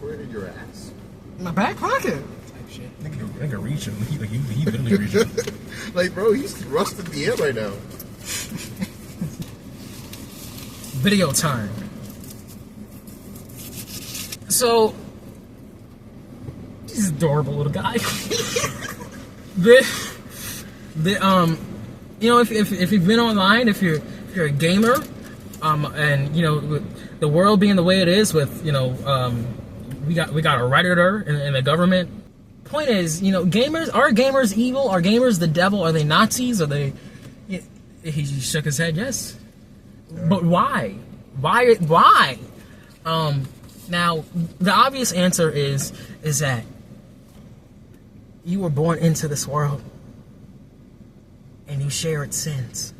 Where did your ass? My back pocket. Nigga reaching. He literally reaching. Like, bro, he's rusted the air right now. Video time. So, he's an adorable little guy. You know, if you've been online, if you're a gamer, and you know, the world being the way it is, with, you know, we got a Redditor in the government. Point is, you know, are gamers evil? Are gamers the devil? Are they Nazis? Are they? He shook his head, yes. But why? Why? Now, the obvious answer is that you were born into this world and you share its sins.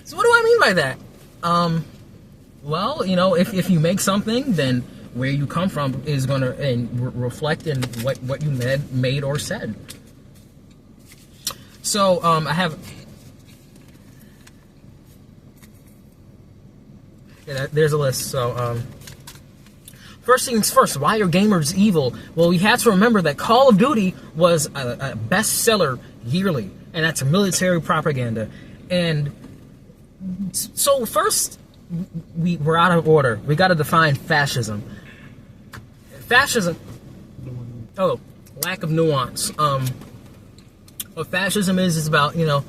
So what do I mean by that? Well, you know, if you make something, then where you come from is going to reflect in what you made or said. So, I have... Yeah, there's a list. So, first things first, why are gamers evil? Well, we have to remember that Call of Duty was a bestseller yearly, and that's military propaganda. And so first, we're out of order. We got to define fascism. Fascism. Oh, lack of nuance. What fascism is about, you know,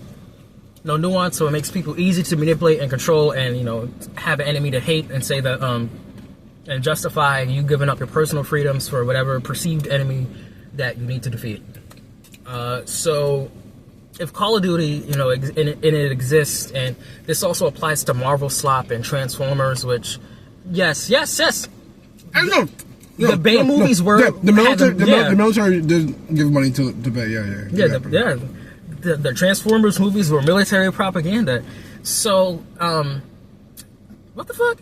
no nuance, so it makes people easy to manipulate and control, and, you know, have an enemy to hate and say that, and justify you giving up your personal freedoms for whatever perceived enemy that you need to defeat. So, if Call of Duty, you know, and it exists, and this also applies to Marvel Slop and Transformers, which, yes. I know. The Bay movies were... The military did give money to Bay, yeah. The Transformers movies were military propaganda. So, what the fuck?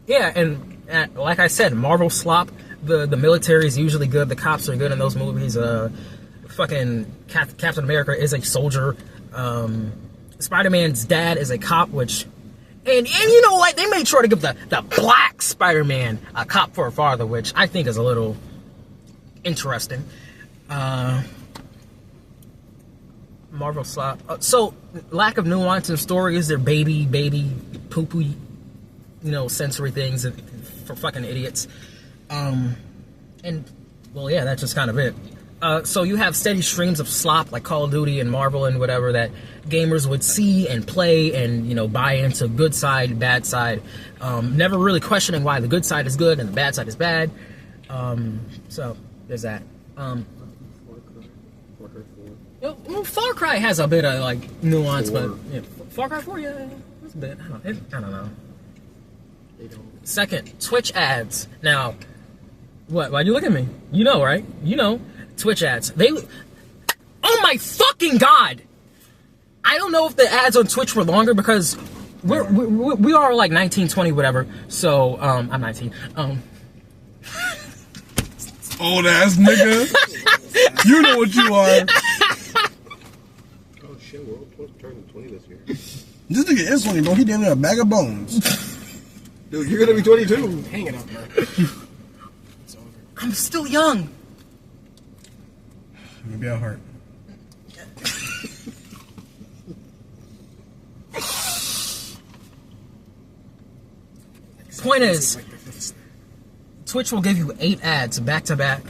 Yeah, and like I said, Marvel Slop, the military is usually good, the cops are good in those movies, fucking Captain America is a soldier, Spider-Man's dad is a cop, which... And you know what? They made sure to give the black Spider-Man a cop for a father, which I think is a little interesting. Marvel Slop. So, lack of nuance in stories. They're baby, poo-poo, you know, sensory things for fucking idiots. And, well, yeah, that's just kind of it. So you have steady streams of slop like Call of Duty and Marvel and whatever that gamers would see and play and, you know, buy into good side, bad side. Never really questioning why the good side is good and the bad side is bad. So there's that. Far Cry has a bit of like nuance, but yeah, Far Cry 4, yeah, it's a bit. I don't know. Second, Twitch ads. Now, what? Why'd you look at me? You know, right? You know. Twitch ads. Oh my fucking god! I don't know if the ads on Twitch were longer because we are like 19, 20, whatever. So I'm 19. Old ass nigga. You know what you are. Oh shit, we're turning 20 this year. This nigga is 20, bro. He damn near a bag of bones. Dude, you're gonna be 22. Hang it up, bro. It's over. I'm still young. Maybe I'll hurt. Point is, Twitch will give you 8 ads back to back,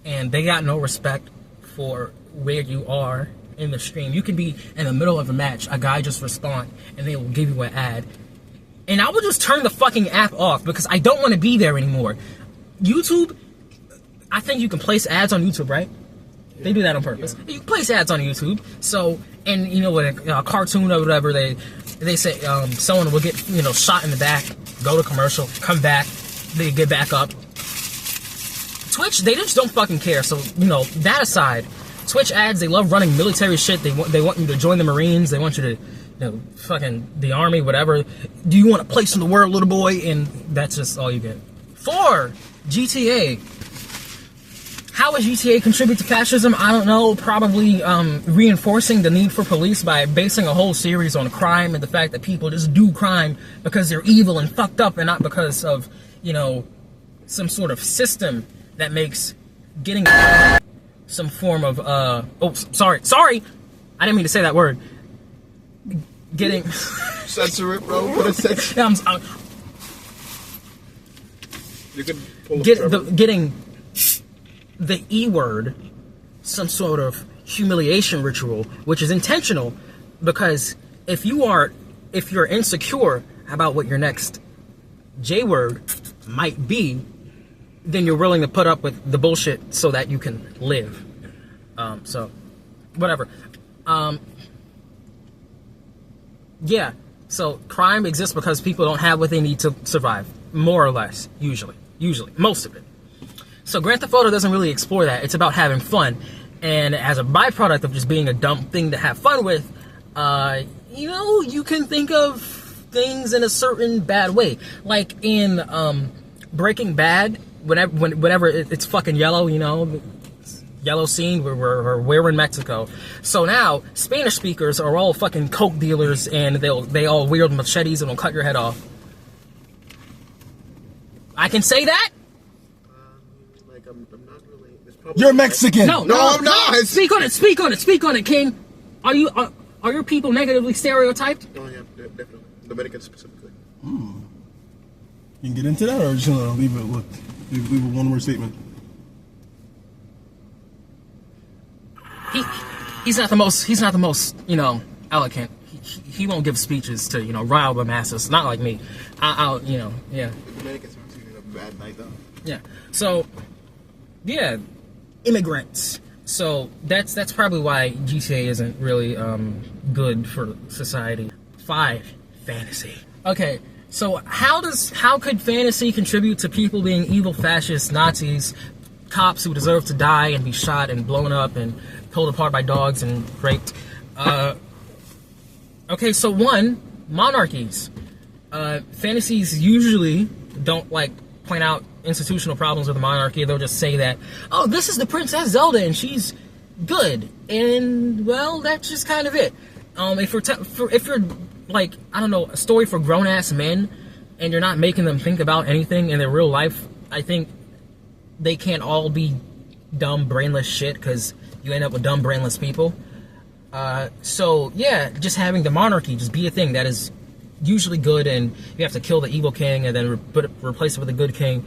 and they got no respect for where you are in the stream. You can be in the middle of a match, a guy just respawn, and they will give you an ad. And I will just turn the fucking app off because I don't want to be there anymore. YouTube, I think you can place ads on YouTube, right? They do that on purpose. You place ads on YouTube. So, and you know, with a cartoon or whatever, they say someone will get, you know, shot in the back, go to commercial, come back, they get back up. Twitch, they just don't fucking care. So, you know, that aside, Twitch ads, they love running military shit. They want you to join the Marines. They want you to, you know, fucking the Army, whatever. Do you want a place in the world, little boy? And that's just all you get. 4, GTA. how would GTA contribute to fascism? I don't know. Probably reinforcing the need for police by basing a whole series on crime and the fact that people just do crime because they're evil and fucked up and not because of, you know, some sort of system that makes getting some form of sorry, I didn't mean to say that word. Getting Censor it, bro. Put a censor. Yeah, You can pull up getting the E word, some sort of humiliation ritual, which is intentional, because if you're insecure about what your next J word might be, then you're willing to put up with the bullshit so that you can live. So, whatever. Yeah. So crime exists because people don't have what they need to survive, more or less, usually, most of it. So Grand Theft Auto doesn't really explore that. It's about having fun, and as a byproduct of just being a dumb thing to have fun with, you know, you can think of things in a certain bad way, like in Breaking Bad. Whenever it's fucking yellow, you know, yellow scene where we're in Mexico. So now Spanish speakers are all fucking coke dealers, and they all wield machetes and will cut your head off. I can say that. Like I'm not really. You're Mexican. No, I'm not. Speak on it, King. Are your people negatively stereotyped? Oh yeah, definitely. Dominicans specifically. You can get into that, or just gonna leave it with a one-word statement. He's not the most, you know, eloquent. He won't give speeches to, you know, rile the masses. Not like me. I'll you know, yeah. Dominicans aren't seeing a bad night though. Yeah. So, yeah, immigrants. So that's probably why GTA isn't really good for society. 5, fantasy. Okay. So how could fantasy contribute to people being evil, fascists, Nazis, cops who deserve to die and be shot and blown up and pulled apart by dogs and raped? Okay, so one, monarchies. Fantasies usually don't like point out institutional problems with the monarchy. They'll just say that, oh, this is the Princess Zelda and she's good, and well, that's just kind of it. If you're like, I don't know, a story for grown-ass men, and you're not making them think about anything in their real life, I think they can't all be dumb, brainless shit, because you end up with dumb, brainless people. So, yeah, just having the monarchy just be a thing that is usually good, and you have to kill the evil king and then replace it with a good king.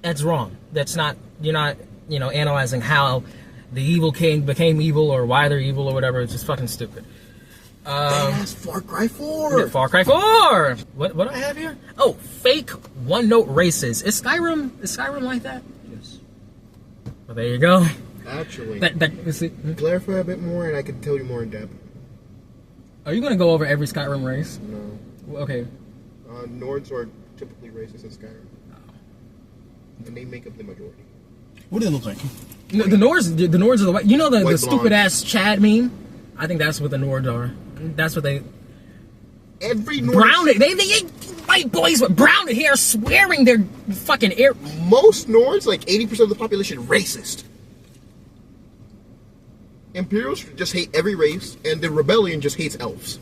That's wrong. That's not, you're not, you know, analyzing how the evil king became evil or why they're evil or whatever. It's just fucking stupid. That's Far Cry 4. Yeah, Far Cry 4. What do I have here? Oh, fake one-note races. Is Skyrim like that? Yes. Well, there you go. Actually, Is it, clarify a bit more, and I can tell you more in depth. are you gonna go over every Skyrim race? No. Okay. Nords are typically racist in Skyrim, and they make up the majority. What do they look like? No, the Nords are the white. You know the White stupid ass Chad meme? I think that's what the Nords are. That's what they. Every Nord. Brown it. They white boys with brown hair swearing their fucking air. Most Nords, like 80% of the population, racist. Imperials just hate every race, and the rebellion just hates elves.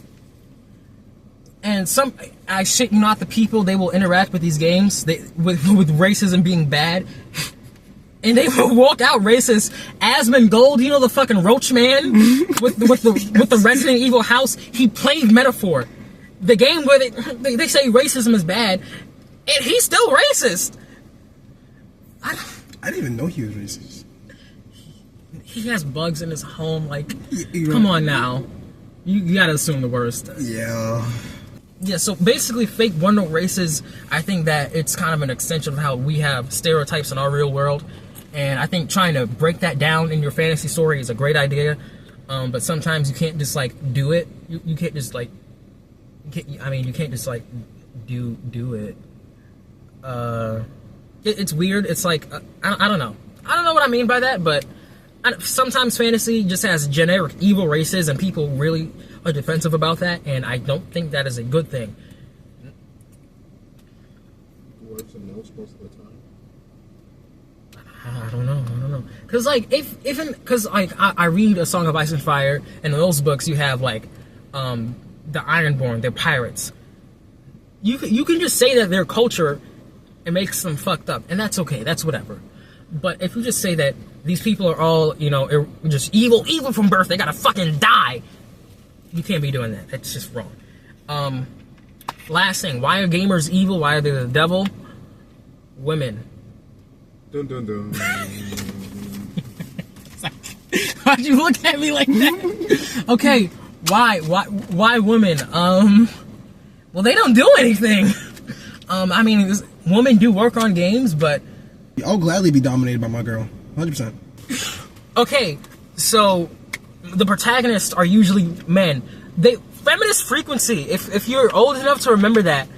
And I shit you not, the people they will interact with these games with racism being bad, and they will walk out racist. Asmongold, you know, the fucking roach man with the Resident Evil house. He played Metaphor, the game where they say racism is bad, and he's still racist. I didn't even know he was racist. He has bugs in his home. Like, come on now, you gotta assume the worst. Yeah. Yeah, so basically fake one-note races, I think that it's kind of an extension of how we have stereotypes in our real world. And I think trying to break that down in your fantasy story is a great idea. But sometimes you can't just, like, do it. You can't just, like... you can't just, like, do it. It's weird. It's like... I don't know. I don't know what I mean by that, but... sometimes fantasy just has generic evil races, and people really are defensive about that, and I don't think that is a good thing. Dwarves and elves most of the time. I don't know. Cause like cause like I read A Song of Ice and Fire, and in those books you have like the Ironborn, they're pirates. You can just say that their culture it makes them fucked up, and that's okay. That's whatever. But if you just say that these people are all just evil from birth, they gotta fucking die. You can't be doing that. That's just wrong. Last thing, why are gamers evil? Why are they the devil? Women. Dun dun dun. Why'd you look at me like that? Okay, why women? Well, they don't do anything. I mean, women do work on games, but I'll gladly be dominated by my girl, 100%. okay, so the protagonists are usually men. Feminist frequency. If you're old enough to remember that,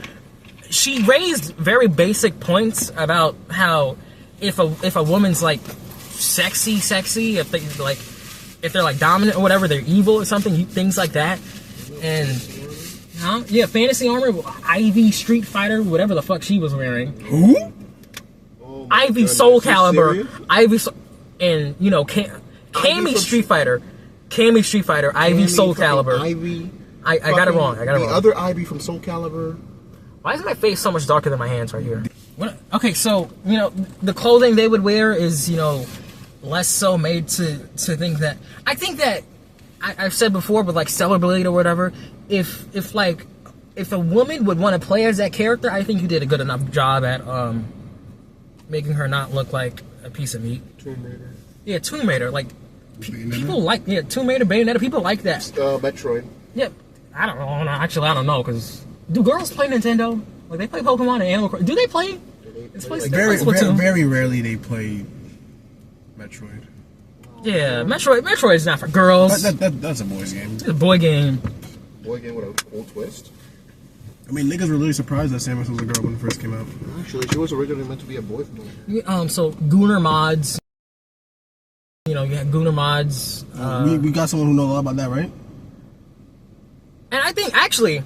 she raised very basic points about how if a woman's like sexy, if they're like dominant or whatever, they're evil or something, things like that. And yeah, fantasy armor, Ivy Street Fighter, whatever the fuck she was wearing. Who? Oh my Ivy goodness, Soul you Calibur, serious? and Cammy Street Fighter, Ivy Soul Calibur. Ivy. I got it wrong. The other Ivy from Soul Calibur. Why is my face so much darker than my hands right here? Okay, so the clothing they would wear is less so made to think that. I think that I've said before, but like Stellar Blade or whatever. If a woman would want to play as that character, I think you did a good enough job at making her not look like a piece of meat. Tomb Raider. Yeah, Tomb Raider. Like Bayonetta? people like Tomb Raider, Bayonetta. People like that. Metroid. Yeah, I don't know. Actually, I don't know because do girls play Nintendo? Like they play Pokemon and Animal Crossing. Do they play? It's play like Very, Splatoon. very rarely they play Metroid. Yeah, Metroid is not for girls. That's a boys' game. It's a boy game. Boy game with a cool twist. I mean, niggas were really surprised that Samus was a girl when it first came out. Actually, she was originally meant to be a boy from the So Gooner mods. You have Gooner mods. We got someone who knows a lot about that, right? And I think actually,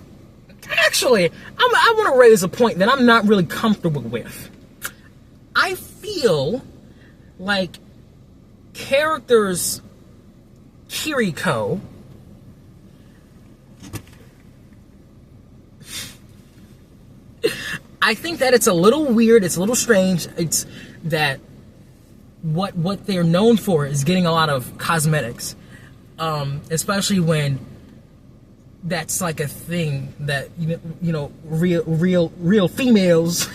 I want to raise a point that I'm not really comfortable with. I feel like characters Kiriko I think that it's a little weird, it's a little strange. It's that what they're known for is getting a lot of cosmetics. Especially when that's like a thing that real females.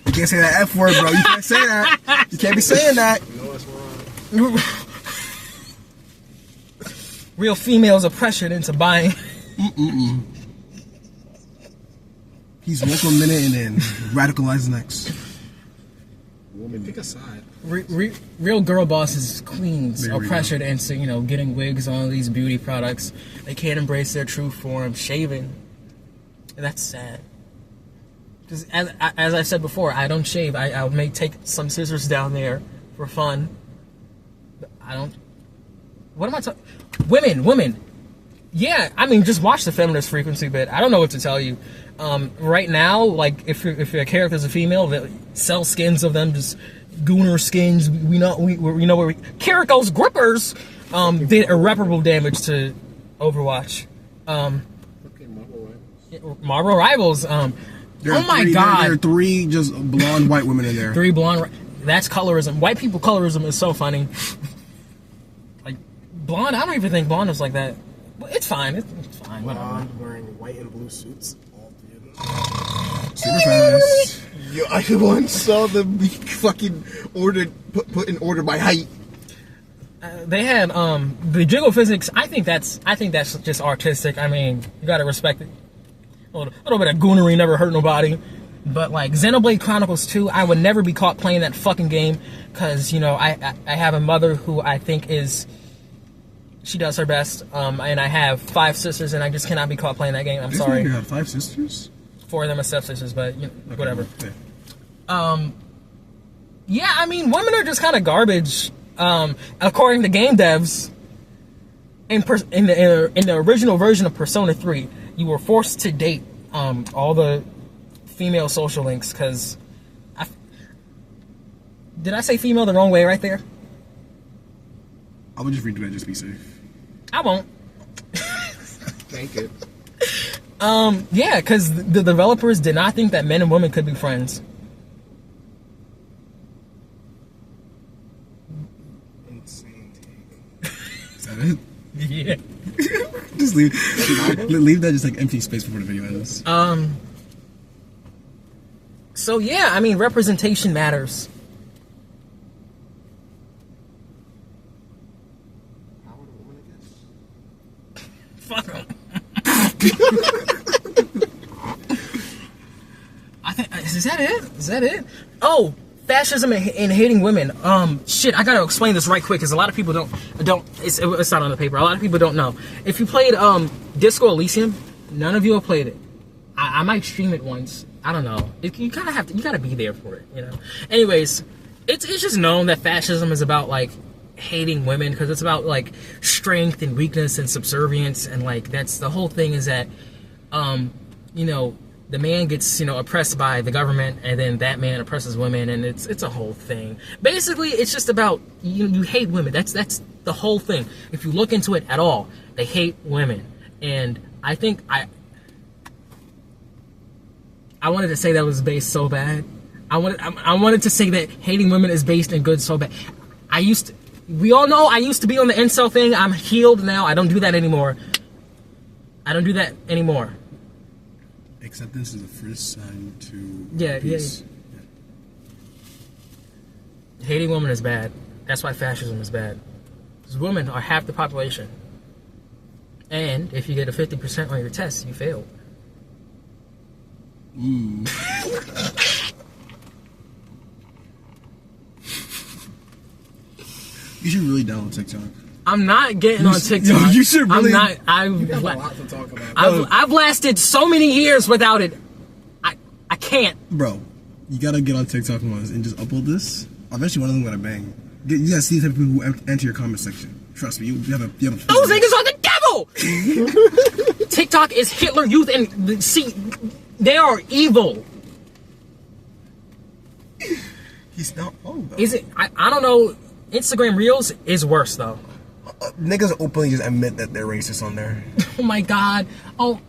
You can't say that F word, bro. You can't say that. You can't be saying that. You know what's wrong? Real females are pressured into buying. He's woke a minute and then radicalized next. Woman, pick a side. Real girl bosses, queens, There are we pressured into getting wigs on these beauty products. They can't embrace their true form, shaving. And that's sad. Because as I said before, I don't shave. I may take some scissors down there for fun. But I don't. What am I talking? Women. Yeah, I mean, just watch the feminist frequency bit. I don't know what to tell you. Right now, like if your character's a female, they sell skins of them, just Gooner skins. We know where Kiriko's grippers did irreparable damage to Overwatch. Okay, Marvel Rivals. Oh my god! There are three just blonde white women in there. 3 blonde. That's colorism. White people colorism is so funny. Like blonde, I don't even think blonde is like that. It's fine. It's fine. Whatever. Blonde wearing white and blue suits. All together. Super fast. Yo, I once saw them be fucking ordered, put in order by height. They had the jiggle physics. I think that's just artistic. I mean, you gotta respect it. A little bit of goonery never hurt nobody. But like Xenoblade Chronicles 2, I would never be caught playing that fucking game because I have a mother who I think she does her best. And I have 5 sisters, and I just cannot be caught playing that game. I'm This sorry. nigga had 5 sisters? 4 of them are stepsisters, but whatever. Okay. Yeah, I mean, women are just kind of garbage, according to game devs. In the original version of Persona 3, you were forced to date all the female social links because Did I say female the wrong way right there? I would just redo that just to be safe. I won't. Thank it. Yeah, because the developers did not think that men and women could be friends. Insane take. Is that it? Yeah. Just leave that just like empty space before the video ends. So yeah, I mean, representation matters. How would a woman against? Fuck 'em. I think is that it? Is that it? Oh, fascism and hating women. Shit, I gotta explain this right quick because a lot of people don't. It's not on the paper. A lot of people don't know. If you played Disco Elysium, none of you have played it. I might stream it once. I don't know. You kind of have to. You gotta be there for it. You know. Anyways, it's just known that fascism is about like hating women because it's about like strength and weakness and subservience and like that's the whole thing is that you know the man gets oppressed by the government and then that man oppresses women and it's a whole thing. Basically it's just about you hate women. That's the whole thing. If you look into it at all, they hate women. And I think I wanted to say that was based so bad. I wanted to say that hating women is based in good so bad. We all know I used to be on the incel thing. I'm healed now. I don't do that anymore. Acceptance is the first sign to Yeah, peace. Hating women is bad. That's why fascism is bad. Because women are half the population. And if you get a 50% on your test, you failed. You should really download TikTok. I'm not getting on TikTok. Yo, you should really. I'm There's a not. lot to talk about. I've lasted so many years without it. I can't. Bro, you gotta get on TikTok once and just upload this. Eventually, one of them gonna bang. You gotta see the type of people who enter your comment section. Trust me, you have a. Those niggas are the devil. TikTok is Hitler Youth, and see, they are evil. He's not wrong though. Is it? I don't know. Instagram Reels is worse though. Niggas openly just admit that they're racist on there. Oh my god. Oh,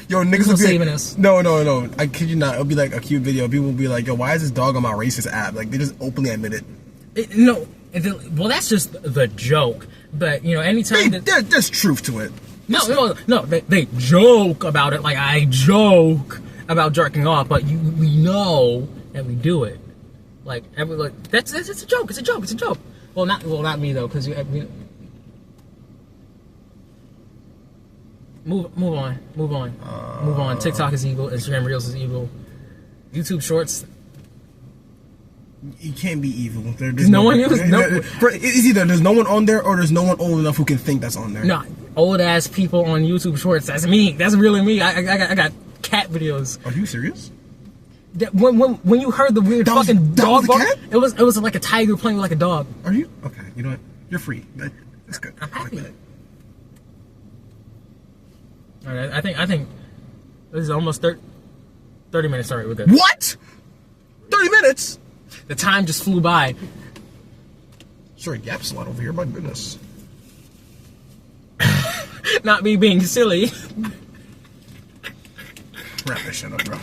Yo, niggas no will be saving like, us. No. I kid you not. It'll be like a cute video. People will be like, yo, why is this dog on my racist app? Like, they just openly admit it. no. Well, that's just the joke. But anytime There's truth to it. no. They joke about it like I joke about jerking off, but we know that we do it. Like that's a joke. It's a joke. It's a joke. Well, not me though, because move on. TikTok is evil. Instagram Reels is evil. YouTube Shorts. You can't be evil. There's No one uses- no- It's either there's no one on there or there's no one old enough who can think that's on there. No, old ass people on YouTube Shorts. That's me. That's really me. I got cat videos. Are you serious? When you heard the weird That was- fucking that dog was a bark, cat? it was like a tiger playing with like a dog. Are you? Okay, you know what? You're free. That's good. I'm I like happy. that. All right, I think this is almost 30 minutes. Sorry with it. What? 30 minutes? The time just flew by. Sorry, yaps a lot over here. My goodness. Not me being silly. Wrap this shit up, bro.